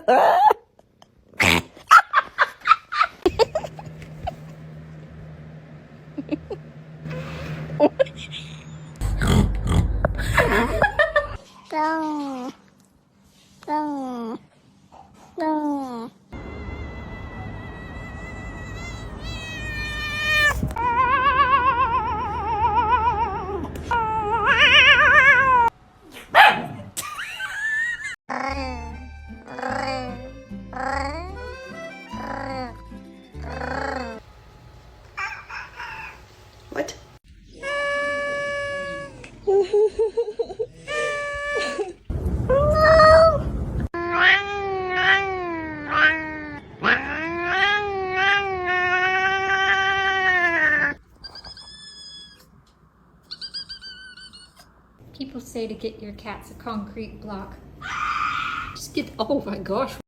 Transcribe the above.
Dong. Dong. Dong. What? People say to get your cats a concrete block. Just get, oh my gosh.